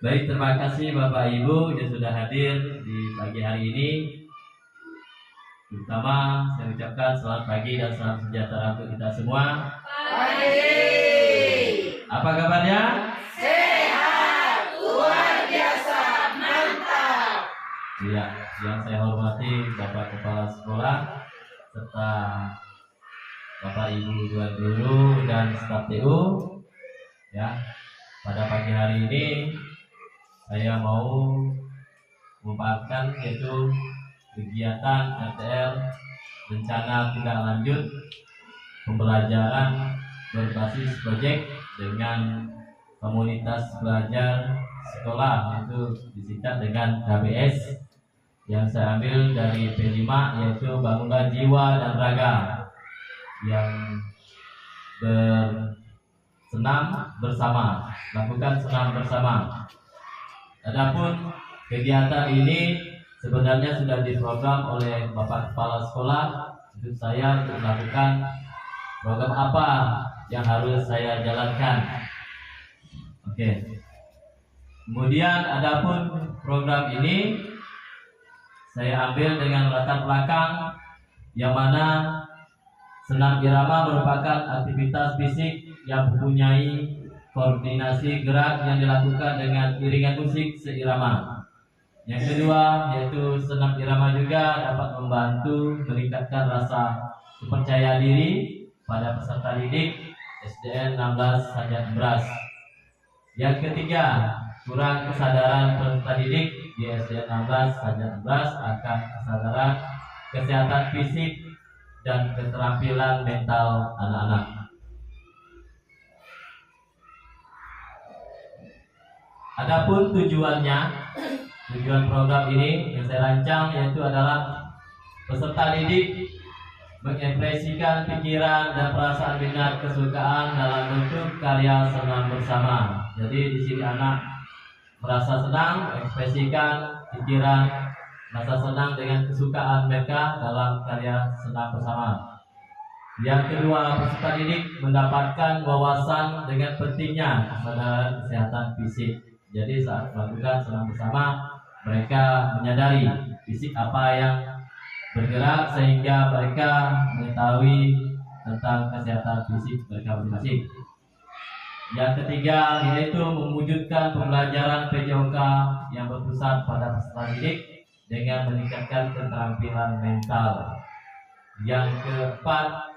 Baik, terima kasih Bapak Ibu yang sudah hadir di pagi hari ini. Terutama saya ucapkan selamat pagi dan salam sejahtera untuk kita semua. Pagi. Apa kabarnya? Sehat, luar biasa, mantap. Ya, yang saya hormati Bapak Kepala Sekolah serta Bapak Ibu Tuan Guru dan staf TU. Ya, pada pagi hari ini saya mau memaparkan yaitu kegiatan RTL rencana tindak lanjut pembelajaran berbasis proyek dengan komunitas belajar sekolah, yaitu disingkat dengan KBS, yang saya ambil dari P5 yaitu bangunan jiwa dan raga yang bersenam bersama, lakukan senam bersama. Adapun kegiatan ini sebenarnya sudah diprogram oleh Bapak Kepala Sekolah untuk saya untuk melakukan program apa yang harus saya jalankan. Oke. Kemudian adapun program ini saya ambil dengan latar belakang yang mana senam irama merupakan aktivitas fisik yang mempunyai koordinasi gerak yang dilakukan dengan iringan musik seirama. Yang kedua yaitu senam irama juga dapat membantu meningkatkan rasa percaya diri pada peserta didik SDN 16 Sanjat Beras. Yang ketiga, kurang kesadaran peserta didik di SDN 16 Sanjat Beras akan kesadaran kesehatan fisik dan keterampilan mental anak-anak. Adapun tujuan program ini yang saya rancang yaitu adalah peserta didik mengekspresikan pikiran dan perasaan minat kesukaan dalam bentuk karya senam bersama. Jadi di sini anak merasa senang, ekspresikan pikiran, merasa senang dengan kesukaan mereka dalam karya senam bersama. Yang kedua, peserta didik mendapatkan wawasan dengan pentingnya kesadaran kesehatan fisik. Jadi saat melakukan senam bersama, mereka menyadari fisik apa yang bergerak sehingga mereka mengetahui tentang kesehatan fisik mereka masing-masing. Yang ketiga, yaitu mewujudkan pembelajaran PJOK yang berpusat pada peserta didik dengan meningkatkan keterampilan mental. Yang keempat,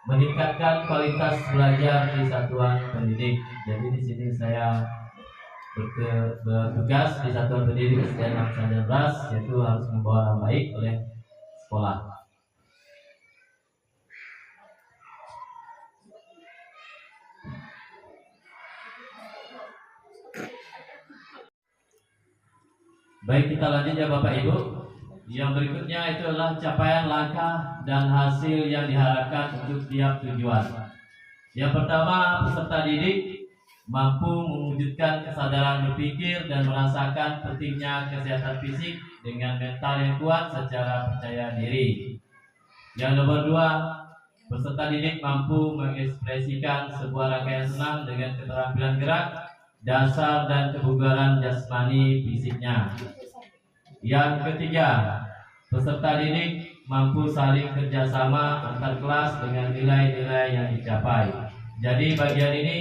meningkatkan kualitas belajar di satuan pendidik. Jadi di sini saya bertugas di satuan pendidik SDN 16 Sanjat, yaitu harus membawa nama baik oleh sekolah. Baik, kita lanjut ya Bapak Ibu. Yang berikutnya itu adalah capaian langkah dan hasil yang diharapkan untuk setiap tujuan. Yang pertama, peserta didik mampu mewujudkan kesadaran berpikir dan merasakan pentingnya kesehatan fisik dengan mental yang kuat secara percaya diri. Yang nomor dua, peserta didik mampu mengekspresikan sebuah rangkaian senam dengan keterampilan gerak, dasar dan kebugaran jasmani fisiknya. Yang ketiga, peserta didik mampu saling kerjasama antar kelas dengan nilai-nilai yang dicapai. Jadi bagian ini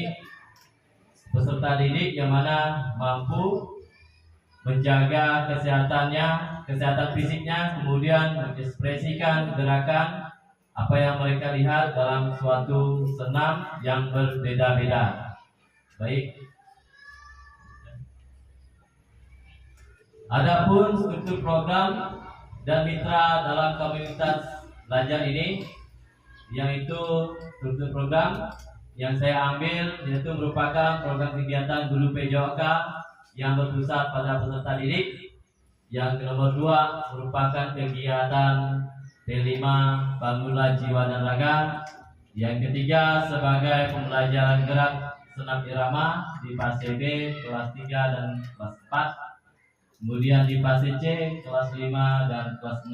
peserta didik yang mana mampu menjaga kesehatannya, kesehatan fisiknya, kemudian mengekspresikan gerakan apa yang mereka lihat dalam suatu senam yang berbeda-beda. Baik. Adapun struktur program dan mitra dalam komunitas belajar ini, yang itu struktur program yang saya ambil yaitu merupakan program kegiatan guru PJOK yang berpusat pada peserta didik. Yang nomor 2 merupakan kegiatan P5 bangunlah jiwa dan raga. Yang ketiga sebagai pembelajaran gerak senam irama di fase B kelas 3 dan kelas 4. Kemudian di fase C kelas 5 dan kelas 6.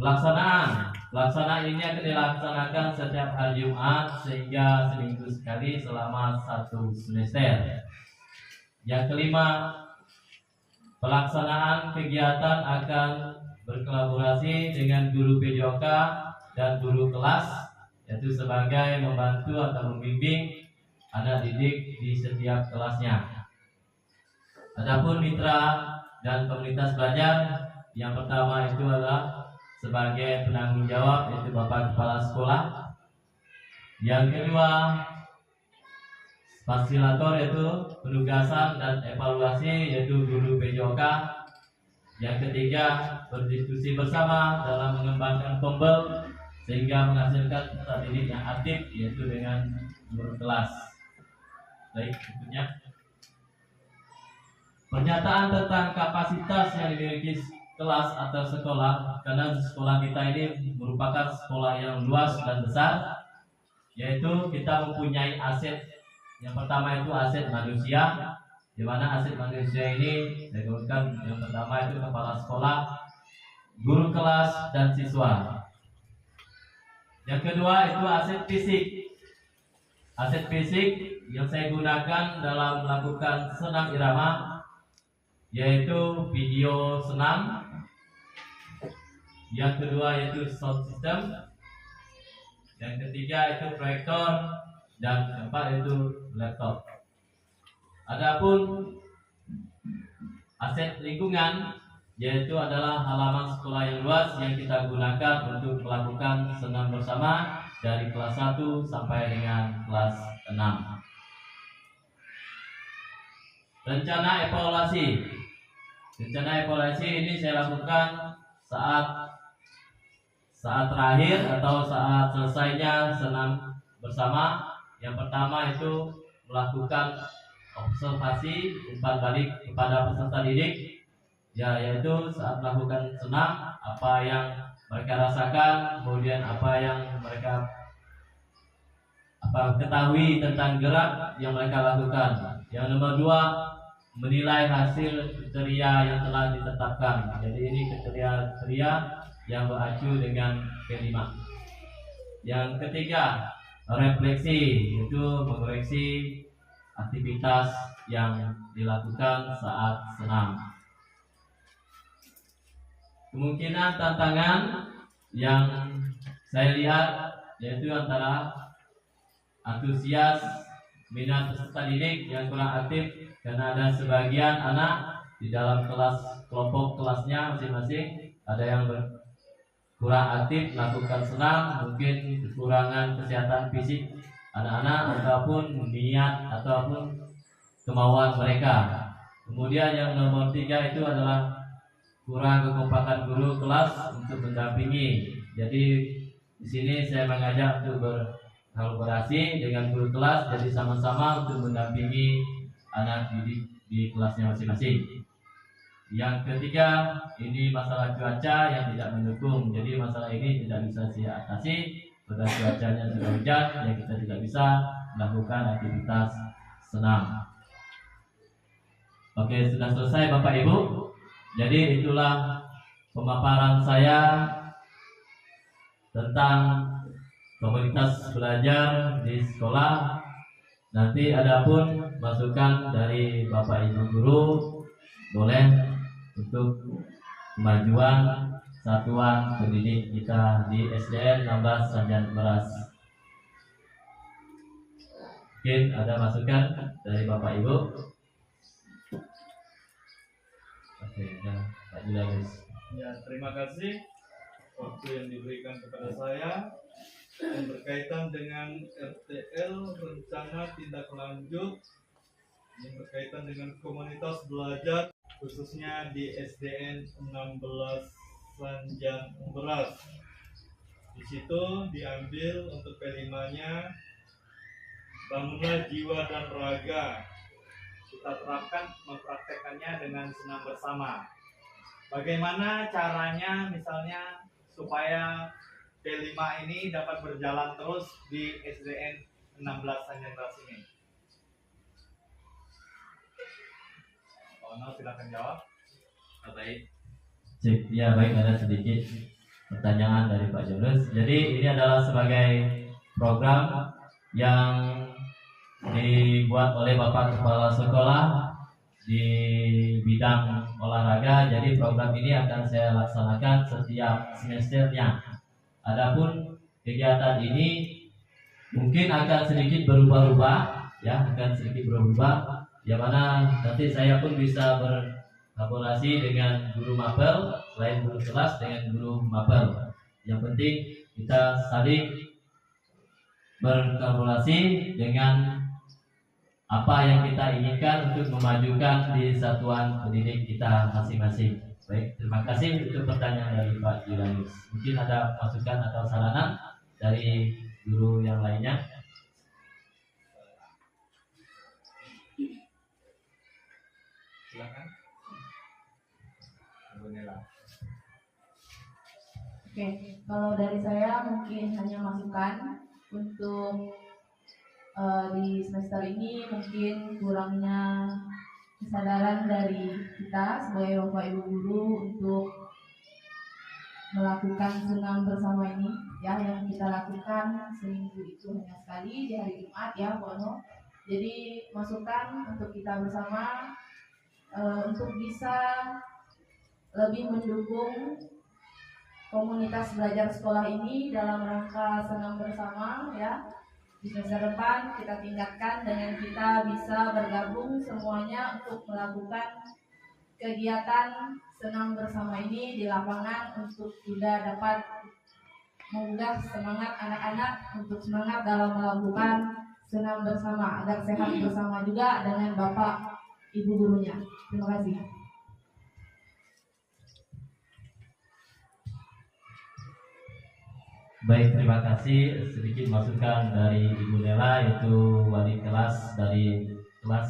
Pelaksanaan ini akan dilaksanakan setiap hari Jumat sehingga seminggu sekali selama 1 semester. Yang kelima, pelaksanaan kegiatan akan berkolaborasi dengan guru PJOK dan guru kelas, yaitu sebagai membantu atau membimbing anak didik di setiap kelasnya. Adapun mitra dan komunitas belajar, yang pertama itu adalah sebagai penanggung jawab, yaitu Bapak Kepala Sekolah. Yang kedua, fasilitator, yaitu penugasan dan evaluasi, yaitu guru PJOK. Yang ketiga, berdiskusi bersama dalam mengembangkan tombel sehingga menghasilkan peserta didik yang aktif, yaitu dengan guru kelas. Baik, berikutnya pernyataan tentang kapasitas yang dimiliki kelas atau sekolah, karena sekolah kita ini merupakan sekolah yang luas dan besar, yaitu kita mempunyai aset. Yang pertama itu aset manusia, di mana aset manusia ini saya sebutkan yang pertama itu kepala sekolah, guru kelas, dan siswa. Yang kedua itu aset fisik. Aset fisik yang saya gunakan dalam melakukan senam irama, yaitu video senam. Yang kedua yaitu sound system. Yang ketiga itu proyektor, dan keempat itu laptop. Adapun aset lingkungan, yaitu adalah halaman sekolah yang luas yang kita gunakan untuk melakukan senam bersama dari kelas 1 sampai dengan kelas 6. Rencana evaluasi. Rencana evaluasi ini saya lakukan saat terakhir atau saat selesainya senam bersama. Yang pertama itu melakukan observasi umpan balik kepada peserta didik, yaitu saat melakukan senam apa yang mereka rasakan, kemudian apa yang mereka ketahui tentang gerak yang mereka lakukan. Yang nomor 2, menilai hasil kriteria yang telah ditetapkan. Jadi ini kriteria yang beracu dengan P5. Yang ketiga, refleksi, yaitu mengoreksi aktivitas yang dilakukan saat senam. Kemungkinan tantangan yang saya lihat yaitu antara antusias minat peserta didik yang kurang aktif, karena ada sebagian anak di dalam kelompok kelasnya masing-masing ada yang kurang aktif melakukan senam, mungkin kekurangan kesehatan fisik anak-anak ataupun niat ataupun kemauan mereka. Kemudian yang nomor 3 itu adalah kurang kekompakan guru kelas untuk mendampingi. Jadi di sini saya mengajak untuk berkolaborasi dengan guru kelas, jadi sama-sama untuk mendampingi anak didik di kelasnya masing-masing. Yang ketiga, ini masalah cuaca yang tidak mendukung. Jadi masalah ini tidak bisa saya atasi. Pada cuacanya sudah hujan, ya kita tidak bisa melakukan aktivitas senam. Oke, sudah selesai Bapak Ibu. Jadi itulah pemaparan saya tentang komunitas belajar di sekolah. Nanti adapun masukan dari Bapak Ibu guru boleh untuk kemajuan satuan pendidik kita di SDN 16 Sanjan Beras. Mungkin ada masukan dari Bapak Ibu. Oke, Pak Julius. Ya, terima kasih waktu yang diberikan kepada saya yang berkaitan dengan RTL, rencana tindak lanjut yang berkaitan dengan komunitas belajar khususnya di SDN 16 Sanjan Beras. Di situ diambil untuk P5-nya bangunlah jiwa dan raga. Kita terapkan mempraktekannya dengan senam bersama. Bagaimana caranya misalnya supaya P5 ini dapat berjalan terus di SDN 16 Sanjan Beras ini? Silakan jawab. Baik. Cek, ya baik, ada sedikit. pertanyaan dari Pak Jonas. Jadi ini adalah sebagai program yang dibuat oleh Bapak Kepala Sekolah di bidang olahraga. Jadi program ini akan saya laksanakan setiap semesternya. Adapun kegiatan ini mungkin akan sedikit berubah-ubah, ya, akan sedikit berubah. Yang mana nanti saya pun bisa berkolaborasi dengan guru mapel, selain guru kelas dengan guru mapel. Yang penting kita saling berkolaborasi dengan apa yang kita inginkan untuk memajukan di satuan pendidik kita masing-masing. Baik, terima kasih untuk pertanyaan dari Pak Julius. Mungkin ada masukan atau saranan dari guru yang lainnya. Silakan. Bu Nela. Oke, kalau dari saya mungkin hanya masukan untuk di semester ini mungkin kurangnya kesadaran dari kita sebagai bapak ibu guru untuk melakukan senam bersama ini, ya, yang kita lakukan seminggu itu hanya sekali di hari Jumat, ya, Bono. Jadi masukan untuk kita bersama untuk bisa lebih mendukung komunitas belajar sekolah ini dalam rangka senam bersama, ya. Di semester depan kita tingkatkan dengan kita bisa bergabung semuanya untuk melakukan kegiatan senam bersama ini di lapangan untuk juga dapat menggugah semangat anak-anak untuk semangat dalam melakukan senam bersama agar sehat bersama juga dengan bapak ibu gurunya. Terima kasih. Baik, terima kasih. Sedikit masukan dari Ibu Nela, yaitu wali kelas dari kelas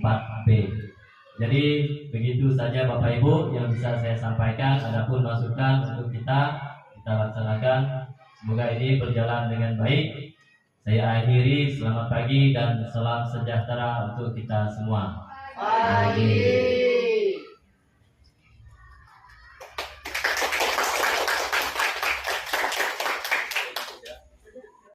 4B. Jadi begitu saja Bapak Ibu yang bisa saya sampaikan. Adapun masukan untuk kita laksanakan. Semoga ini berjalan dengan baik. Saya akhiri, selamat pagi dan salam sejahtera untuk kita semua. Pagi.